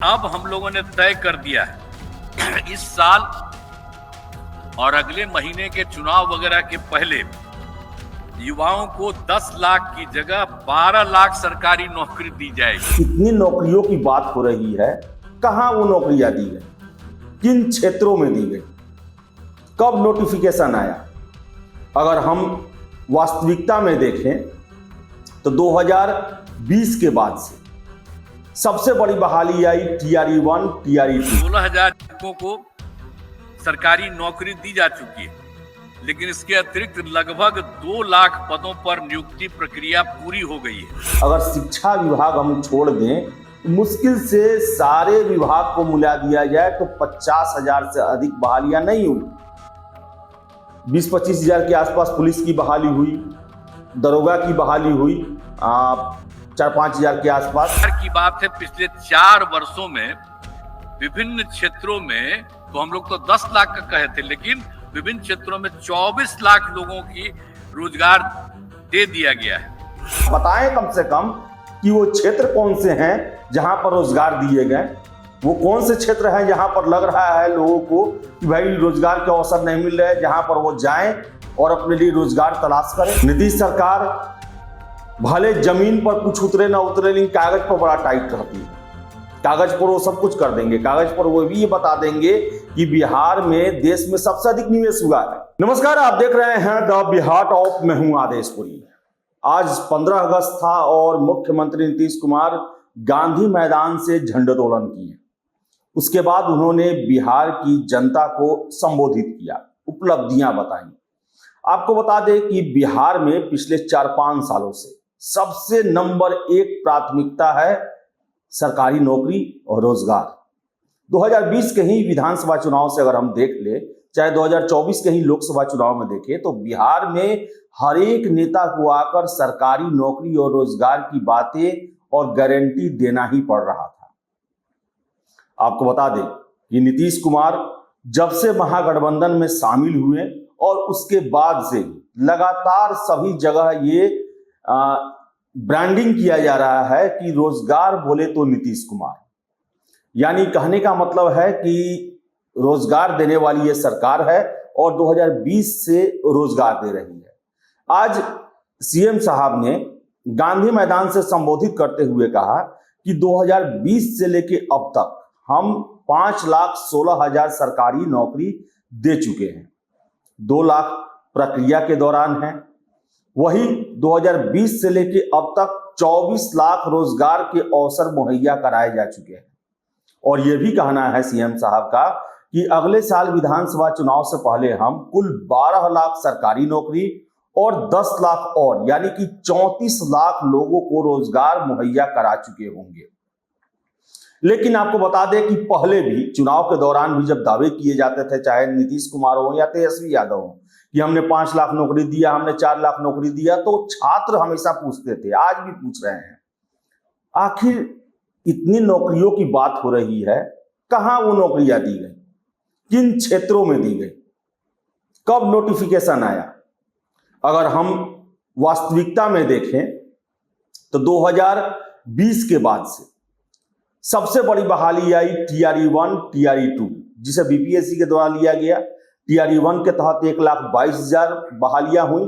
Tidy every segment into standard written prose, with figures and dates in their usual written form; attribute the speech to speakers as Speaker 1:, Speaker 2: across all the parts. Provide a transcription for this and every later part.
Speaker 1: अब हम लोगों ने तय कर दिया है इस साल और अगले महीने के चुनाव वगैरह के पहले युवाओं को 10 लाख की जगह 12 लाख सरकारी नौकरी दी जाएगी।
Speaker 2: कितनी नौकरियों की बात हो रही है, कहां वो नौकरियां दी गई, किन क्षेत्रों में दी गई, कब नोटिफिकेशन आया। अगर हम वास्तविकता में देखें तो 2020 के बाद से सबसे बड़ी बहाली आई TRE 1 TRE 2।
Speaker 1: 16,000 युवकों को सरकारी नौकरी दी जा चुकी है, लेकिन इसके अतिरिक्त लगभग 2 लाख पदों पर नियुक्ति प्रक्रिया पूरी हो गई है।
Speaker 2: अगर शिक्षा विभाग हम छोड़ दें, मुश्किल से सारे विभाग को मिला दिया जाए तो 50,000 से अधिक बहालियां नहीं हुई। 20-25 हजार के आसपास पुलिस की बहाली हुई, दरोगा की बहाली हुई, 4-5 हजार के आसपास
Speaker 1: की बात है। पिछले 4 वर्षों में विभिन्न क्षेत्रों में तो हम लोग तो 10 लाख का कहे थे, लेकिन विभिन्न क्षेत्रों में 24 लाख लोगों की रोजगार दे दिया गया है।
Speaker 2: बताएं कम से कम कि वो क्षेत्र कौन से हैं जहां पर रोजगार दिए गए, वो कौन से क्षेत्र हैं जहां पर लग रहा है लोगों को कि भाई रोजगार के अवसर नहीं मिल रहे, जहां पर वो जाएं और अपने लिए रोजगार तलाश करें। नीतीश सरकार भले जमीन पर कुछ उतरे ना उतरे, लेकिन कागज पर बड़ा टाइट रहती है। कागज पर वो सब कुछ कर देंगे, कागज पर वो भी ये बता देंगे कि बिहार में देश में सबसे अधिक निवेश हुआ है। नमस्कार, आप देख रहे हैं द बिहार टॉप। मैं हूं आदेशपुरी। आज 15 अगस्त था और मुख्यमंत्री नीतीश कुमार गांधी मैदान से झंडोत्तोलन किए। उसके बाद उन्होंने बिहार की जनता को संबोधित किया, उपलब्धियां बताई। आपको बता दें कि बिहार में पिछले 4-5 सालों से सबसे नंबर 1 प्राथमिकता है सरकारी नौकरी और रोजगार। 2020 के ही विधानसभा चुनाव से अगर हम देख ले, चाहे 2024 के ही लोकसभा चुनाव में देखें, तो बिहार में हर एक नेता को आकर सरकारी नौकरी और रोजगार की बातें और गारंटी देना ही पड़ रहा था। आपको बता दें कि नीतीश कुमार जब से महागठबंधन में शामिल हुए और उसके बाद से लगातार सभी जगह ये ब्रांडिंग किया जा रहा है कि रोजगार बोले तो नीतीश कुमार, यानी कहने का मतलब है कि रोजगार देने वाली ये सरकार है और 2020 से रोजगार दे रही है। आज सीएम साहब ने गांधी मैदान से संबोधित करते हुए कहा कि 2020 से लेके अब तक हम 5,16,000 सरकारी नौकरी दे चुके हैं। 2 लाख प्रक्रिया के दौरान है। वही 2020 से लेके अब तक 24 लाख रोजगार के अवसर मुहैया कराए जा चुके हैं। और यह भी कहना है सीएम साहब का कि अगले साल विधानसभा चुनाव से पहले हम कुल 12 लाख सरकारी नौकरी और 10 लाख और यानी कि 34 लाख लोगों को रोजगार मुहैया करा चुके होंगे। लेकिन आपको बता दें कि पहले भी चुनाव के दौरान भी जब दावे किए जाते थे, चाहे नीतीश कुमार हो या तेजस्वी यादव हो, कि हमने 5 लाख नौकरी दिया, हमने 4 लाख नौकरी दिया, तो छात्र हमेशा पूछते थे, आज भी पूछ रहे हैं, आखिर इतनी नौकरियों की बात हो रही है, कहां वो नौकरियां दी गई, किन क्षेत्रों में दी गई, कब नोटिफिकेशन आया। अगर हम वास्तविकता में देखें तो 2020 के बाद से सबसे बड़ी बहाली आई TRE 1 TRE 2, जिसे BPSC के द्वारा लिया गया। TRE 1 के तहत 1,22,000 बहालियां हुई,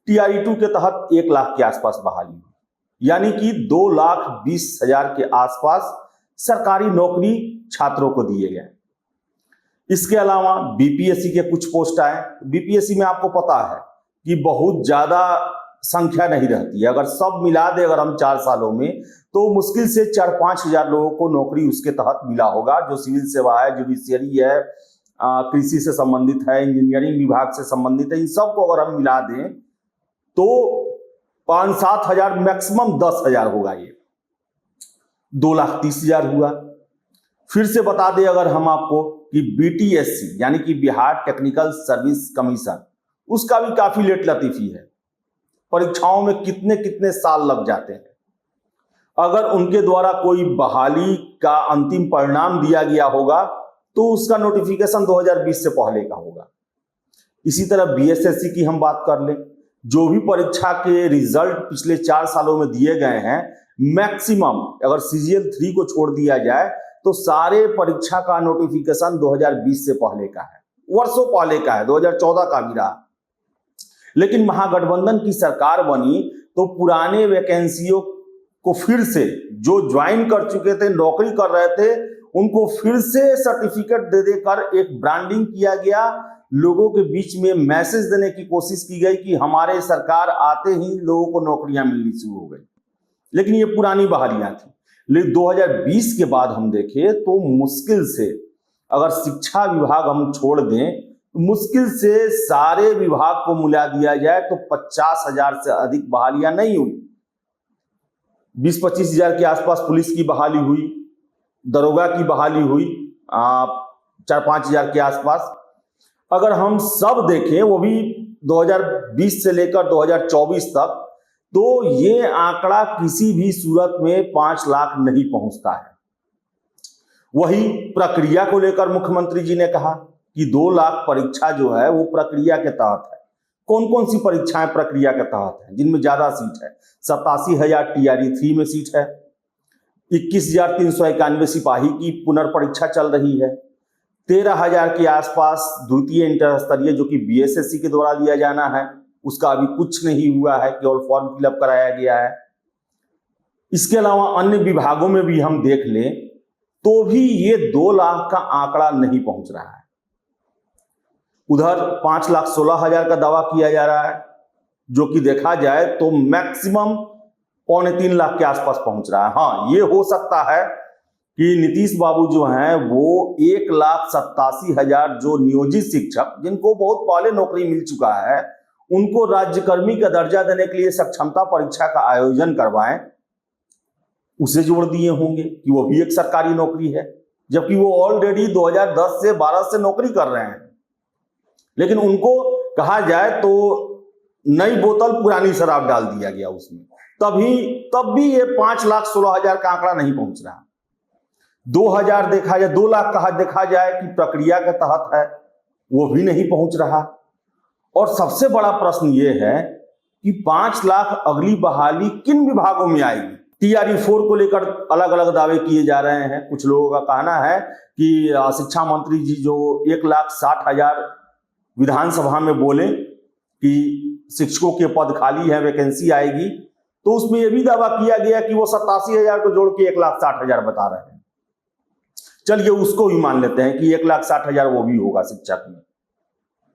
Speaker 2: TRE 2 के तहत 1 लाख के आसपास बहाली हुई, यानी कि 2,20,000 के आसपास सरकारी नौकरी छात्रों को दिए गए। इसके अलावा BPSC के कुछ पोस्ट आए। BPSC में आपको पता है कि बहुत ज्यादा संख्या नहीं रहती है। अगर सब मिला दे अगर हम 4 सालों में, तो मुश्किल से 4-5 हजार लोगों को नौकरी उसके तहत मिला होगा, जो सिविल सेवा है, जुडिशियरी है, कृषि से संबंधित है, इंजीनियरिंग विभाग से संबंधित है। इन सबको अगर हम मिला दें तो 5-7 हजार, मैक्सिमम 10 हजार होगा। ये 2,30,000 हुआ। फिर से बता दें अगर हम आपको कि BTSC यानी कि बिहार टेक्निकल सर्विस कमीशन, उसका भी काफी लेट लतीफी है। परीक्षाओं में कितने कितने साल लग जाते हैं। अगर उनके द्वारा कोई बहाली का अंतिम परिणाम दिया गया होगा तो उसका नोटिफिकेशन 2020 से पहले का होगा। इसी तरह BSSC की हम बात कर लें, जो भी परीक्षा के रिजल्ट पिछले 4 सालों में दिए गए हैं, मैक्सिमम अगर CGL 3 को छोड़ दिया जाए तो सारे परीक्षा का नोटिफिकेशन 2020 से पहले का है, वर्षों पहले का है, 2014 का भी रहा। लेकिन महागठबंधन की सरकार बनी तो पुराने वैकेंसियों को फिर से, जो ज्वाइन कर चुके थे, नौकरी कर रहे थे, उनको फिर से सर्टिफिकेट दे देकर एक ब्रांडिंग किया गया। लोगों के बीच में मैसेज देने की कोशिश की गई कि हमारे सरकार आते ही लोगों को नौकरियां मिलनी शुरू हो गई। लेकिन ये पुरानी बहालियां थी। लेकिन 2020 के बाद हम देखें तो मुश्किल से, अगर शिक्षा विभाग हम छोड़ दें, तो मुश्किल से सारे विभाग को मिला दिया जाए तो 50,000 से अधिक बहालियां नहीं हुई। 20-25 हजार के आसपास पुलिस की बहाली हुई, दरोगा की बहाली हुई 4-5 हजार के आसपास। अगर हम सब देखें, वो भी 2020 से लेकर 2024 तक, तो ये आंकड़ा किसी भी सूरत में 5 लाख नहीं पहुंचता है। वही प्रक्रिया को लेकर मुख्यमंत्री जी ने कहा कि 2 लाख परीक्षा जो है वो प्रक्रिया के तहत है। कौन कौन सी परीक्षाएं प्रक्रिया के तहत है जिनमें ज्यादा सीट है? 87,000 TRE-3 में सीट है, 21,391 सिपाही की पुनर्परीक्षा चल रही है, 13,000 के आसपास द्वितीय इंटर स्तरीय जो कि BSSC के द्वारा लिया जाना है, उसका अभी कुछ नहीं हुआ है, केवल फॉर्म फिलअप कराया गया है। इसके अलावा अन्य विभागों में भी हम देख लें तो भी ये 2 लाख का आंकड़ा नहीं पहुंच रहा है। उधर 5,16,000 का दावा किया जा रहा है, जो कि देखा जाए तो मैक्सिमम 2.25 लाख के आसपास पहुंच रहा है। हाँ, ये हो सकता है कि नीतीश बाबू जो हैं वो 1,87,000 जो नियोजित शिक्षक, जिनको बहुत पहले नौकरी मिल चुका है, उनको राज्यकर्मी का दर्जा देने के लिए सक्षमता परीक्षा का आयोजन करवाएं, उसे जोड़ दिए होंगे कि वो भी एक सरकारी नौकरी है, जबकि वो ऑलरेडी 2010 से 12 से नौकरी कर रहे हैं। लेकिन उनको कहा जाए तो नई बोतल पुरानी शराब डाल दिया गया उसमें, तब भी ये 5,16,000 का आंकड़ा नहीं पहुंच रहा। 2,000 देखा जाए, 2 लाख कहा देखा जाए कि प्रक्रिया के तहत है, वो भी नहीं पहुंच रहा। और सबसे बड़ा प्रश्न ये है कि 5 लाख अगली बहाली किन विभागों में आएगी? TRE-4 को लेकर अलग अलग दावे किए जा रहे हैं। कुछ लोगों का कहना है कि शिक्षा मंत्री जी जो 1,60,000 विधानसभा में बोले कि शिक्षकों के पद खाली है, वैकेंसी आएगी, तो उसमें यह भी दावा किया गया कि वो 87,000 को जोड़ के 1,60,000 बता रहे हैं। चलिए उसको भी मान लेते हैं कि 1,60,000 वो भी होगा शिक्षक में।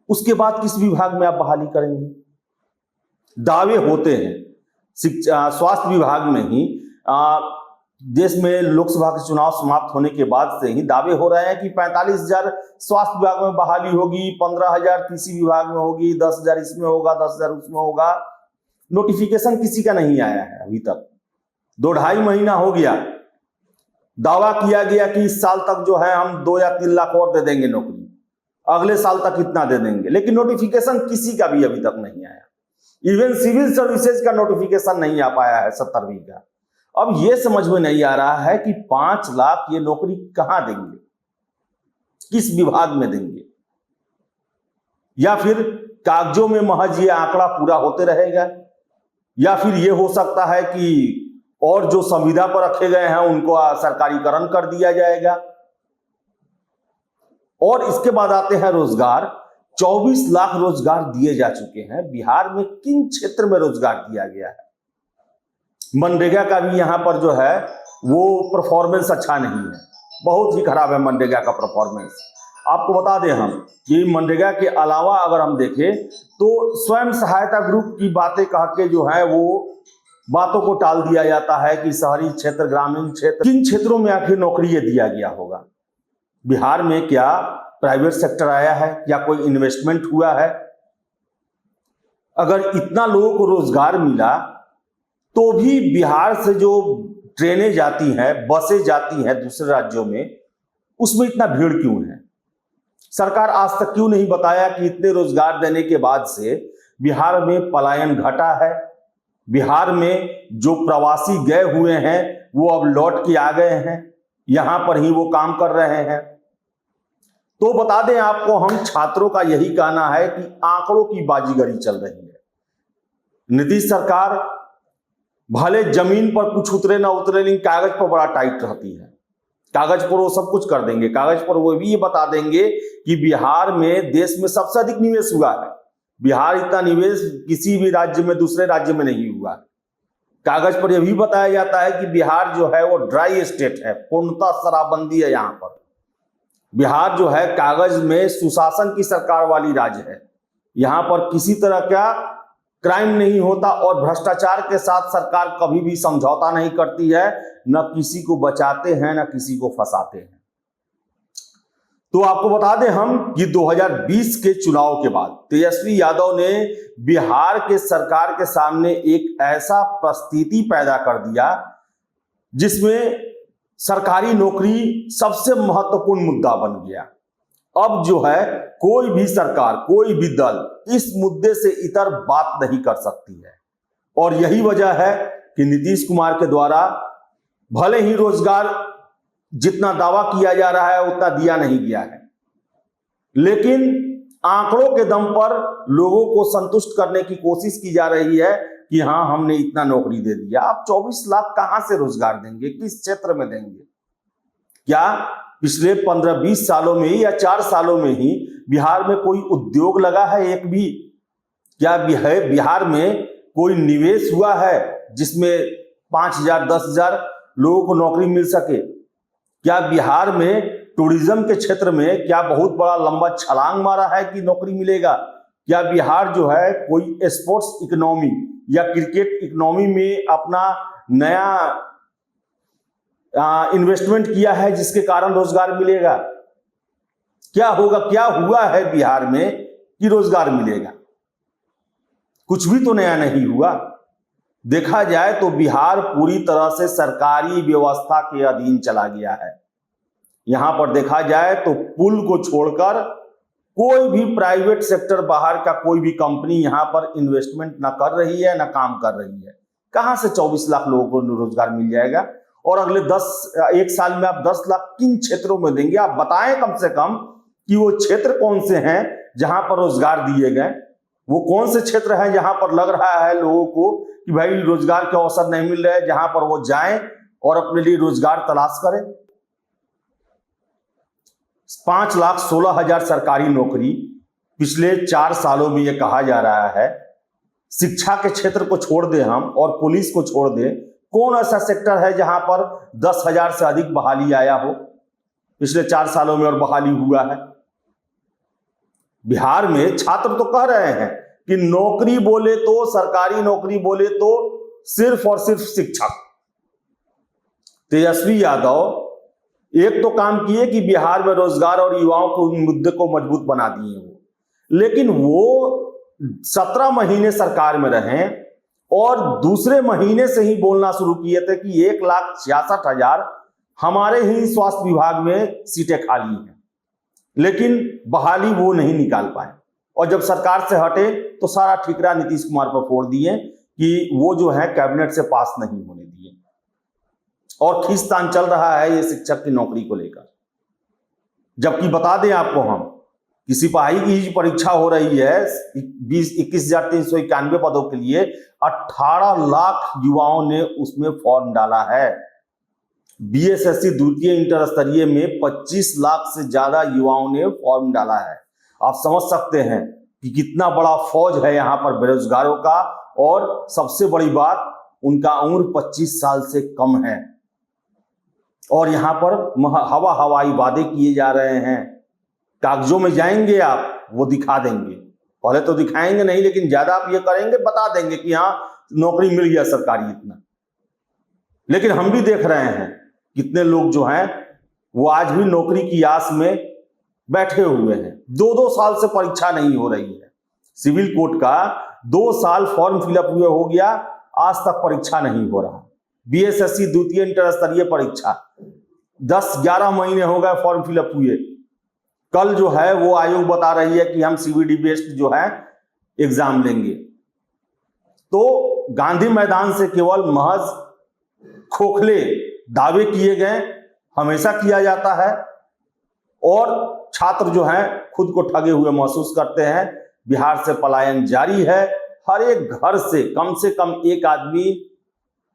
Speaker 2: उसके बाद किस विभाग में आप बहाली करेंगे? दावे होते हैं स्वास्थ्य विभाग में ही देश में लोकसभा के चुनाव समाप्त होने के बाद से ही दावे हो रहे हैं कि 45,000 स्वास्थ्य विभाग में बहाली होगी, 15,000 कृषि विभाग में होगी, 10,000 इसमें होगा, 10,000 उसमें होगा। नोटिफिकेशन किसी का नहीं आया है अभी तक। 2-2.5 महीना हो गया, दावा किया गया कि इस साल तक जो है हम 2 या 3 लाख और दे देंगे नौकरी, अगले साल तक इतना दे देंगे, लेकिन नोटिफिकेशन किसी का भी अभी तक नहीं आया। इवन सिविल सर्विसेज का नोटिफिकेशन नहीं आ पाया है 17वीं का। अब यह समझ में नहीं आ रहा है कि 5 लाख ये नौकरी कहां देंगे, किस विभाग में देंगे, या फिर कागजों में महज ये आंकड़ा पूरा होते रहेगा, या फिर यह हो सकता है कि और जो संविदा पर रखे गए हैं उनको सरकारीकरण कर दिया जाएगा। और इसके बाद आते हैं रोजगार। 24 लाख रोजगार दिए जा चुके हैं। बिहार में किन क्षेत्र में रोजगार दिया गया है? मनरेगा का भी यहां पर जो है वो परफॉर्मेंस अच्छा नहीं है, बहुत ही खराब है मनरेगा का परफॉर्मेंस। आपको बता दें हम कि मनरेगा के अलावा अगर हम देखें तो स्वयं सहायता ग्रुप की बातें कह के जो है वो बातों को टाल दिया जाता है कि शहरी क्षेत्र, ग्रामीण क्षेत्र, किन क्षेत्रों में आखिर नौकरी ये दिया गया होगा। बिहार में क्या प्राइवेट सेक्टर आया है, क्या कोई इन्वेस्टमेंट हुआ है? अगर इतना लोगों को रोजगार मिला तो भी बिहार से जो ट्रेनें जाती हैं, बसें जाती हैं दूसरे राज्यों में, उसमें इतना भीड़ क्यों है? सरकार आज तक क्यों नहीं बताया कि इतने रोजगार देने के बाद से बिहार में पलायन घटा है? बिहार में जो प्रवासी गए हुए हैं वो अब लौट के आ गए हैं, यहां पर ही वो काम कर रहे हैं। तो बता दें आपको, हम छात्रों का यही कहना है कि आंकड़ों की बाजीगरी चल रही है। नीतीश सरकार भले जमीन पर कुछ उतरे ना उतरे, लेकिन कागज पर बड़ा टाइट रहती है। कागज पर वो सब कुछ कर देंगे, कागज पर वो भी ये बता देंगे कि बिहार में देश में सबसे अधिक निवेश हुआ है। बिहार इतना निवेश किसी भी राज्य में, दूसरे राज्य में नहीं हुआ। कागज पर यह भी बताया जाता है कि बिहार जो है वो ड्राई स्टेट है, पूर्णतः शराबबंदी है यहाँ पर। बिहार जो है कागज में सुशासन की सरकार वाली राज्य है। यहाँ पर किसी तरह का क्राइम नहीं होता और भ्रष्टाचार के साथ सरकार कभी भी समझौता नहीं करती है, न किसी को बचाते हैं न किसी को फंसाते हैं। तो आपको बता दें हम कि 2020 के चुनाव के बाद तेजस्वी यादव ने बिहार के सरकार के सामने एक ऐसा परिस्थिति पैदा कर दिया जिसमें सरकारी नौकरी सबसे महत्वपूर्ण मुद्दा बन गया। अब जो है कोई भी सरकार, कोई भी दल इस मुद्दे से इतर बात नहीं कर सकती है। और यही वजह है कि नीतीश कुमार के द्वारा भले ही रोजगार जितना दावा किया जा रहा है उतना दिया नहीं गया है, लेकिन आंकड़ों के दम पर लोगों को संतुष्ट करने की कोशिश की जा रही है कि हाँ हमने इतना नौकरी दे दिया। आप 24 लाख कहां से रोजगार देंगे, किस क्षेत्र में देंगे? क्या पिछले 15-20 सालों में ही या 4 सालों में ही बिहार में कोई उद्योग लगा है एक भी? क्या बिहार में कोई निवेश हुआ है जिसमें 5,000 10,000 लोगों को नौकरी मिल सके? क्या बिहार में टूरिज्म के क्षेत्र में क्या बहुत बड़ा लंबा छलांग मारा है कि नौकरी मिलेगा? क्या बिहार जो है कोई स्पोर्ट्स इकोनॉमी या क्रिकेट इकोनॉमी में अपना नया इन्वेस्टमेंट किया है जिसके कारण रोजगार मिलेगा? क्या होगा, क्या हुआ है बिहार में कि रोजगार मिलेगा? कुछ भी तो नया नहीं हुआ। देखा जाए तो बिहार पूरी तरह से सरकारी व्यवस्था के अधीन चला गया है। यहां पर देखा जाए तो पुल को छोड़कर कोई भी प्राइवेट सेक्टर, बाहर का कोई भी कंपनी यहां पर इन्वेस्टमेंट ना कर रही है, ना काम कर रही है। कहां से 24 लाख लोगों को रोजगार मिल जाएगा? और अगले 1 साल में आप 10 लाख किन क्षेत्रों में देंगे? आप बताएं कम से कम कि वो क्षेत्र कौन से हैं जहां पर रोजगार दिए गए। वो कौन से क्षेत्र हैं जहां पर लग रहा है लोगों को कि भाई रोजगार के अवसर नहीं मिल रहे, जहां पर वो जाएं और अपने लिए रोजगार तलाश करें। 5,16,000 सरकारी नौकरी पिछले 4 सालों में ये कहा जा रहा है। शिक्षा के क्षेत्र को छोड़ दें हम और पुलिस को छोड़ दें, कौन ऐसा सेक्टर है जहां पर 10,000 से अधिक बहाली आया हो पिछले 4 सालों में और बहाली हुआ है? बिहार में छात्र तो कह रहे हैं कि नौकरी बोले तो, सरकारी नौकरी बोले तो सिर्फ और सिर्फ शिक्षक। तेजस्वी यादव एक तो काम किए कि बिहार में रोजगार और युवाओं को मुद्दे को मजबूत बना दिए वो, लेकिन वो 17 महीने सरकार में रहे और दूसरे महीने से ही बोलना शुरू किए थे कि 1,66,000 हमारे ही स्वास्थ्य विभाग में सीटें खाली हैं, लेकिन बहाली वो नहीं निकाल पाए। और जब सरकार से हटे तो सारा ठिकरा नीतीश कुमार पर फोड़ दिए कि वो जो है कैबिनेट से पास नहीं होने दिए। और खींचतान चल रहा है ये शिक्षक की नौकरी को लेकर। जबकि बता दें आपको हम कि सिपाही की परीक्षा हो रही है 21,391 पदों के लिए, 18 लाख युवाओं ने उसमें फॉर्म डाला है। बीएसएससी द्वितीय इंटर स्तरीय में 25 लाख से ज्यादा युवाओं ने फॉर्म डाला है। आप समझ सकते हैं कि कितना बड़ा फौज है यहाँ पर बेरोजगारों का। और सबसे बड़ी बात, उनका उम्र 25 साल से कम है और यहाँ पर हवाई वादे किए जा रहे हैं। कागजों में जाएंगे आप, वो दिखा देंगे, पहले तो दिखाएंगे नहीं लेकिन ज्यादा आप ये करेंगे, बता देंगे कि हाँ नौकरी मिल गया सरकारी इतना। लेकिन हम भी देख रहे हैं कितने लोग जो हैं वो आज भी नौकरी की आस में बैठे हुए हैं। 2-2 साल से परीक्षा नहीं हो रही है। सिविल कोर्ट का 2 साल फॉर्म फिलअप हुए हो गया, आज तक परीक्षा नहीं हो रहा। बीएसएससी द्वितीय इंटर स्तरीय परीक्षा 10-11 महीने हो गए फॉर्म फिलअप हुए। कल जो है वो आयोग बता रही है कि हम सीवीडी बेस्ड जो है एग्जाम लेंगे। तो गांधी मैदान से केवल महज खोखले दावे किए गए, हमेशा किया जाता है और छात्र जो हैं खुद को ठगे हुए महसूस करते हैं। बिहार से पलायन जारी है। हर एक घर से कम एक आदमी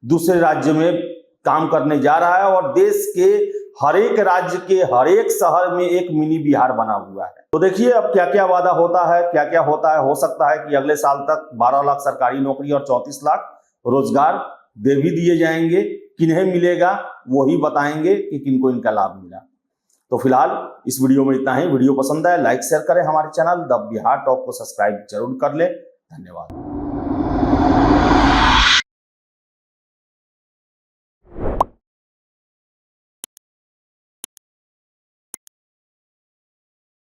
Speaker 2: दूसरे राज्य में काम करने जा रहा है और देश के हर एक राज्य के हर एक शहर में एक मिनी बिहार बना हुआ है। तो देखिए अब क्या क्या वादा होता है, क्या क्या होता है। हो सकता है कि अगले साल तक 12 लाख सरकारी नौकरी और 34 लाख रोजगार दे भी दिए जाएंगे। किन्हें मिलेगा वही बताएंगे कि किनको इनका लाभ मिला। तो फिलहाल इस वीडियो में इतना ही। वीडियो पसंद आए लाइक शेयर करें, हमारे चैनल द बिहार टॉक को सब्सक्राइब जरूर कर ले। धन्यवाद।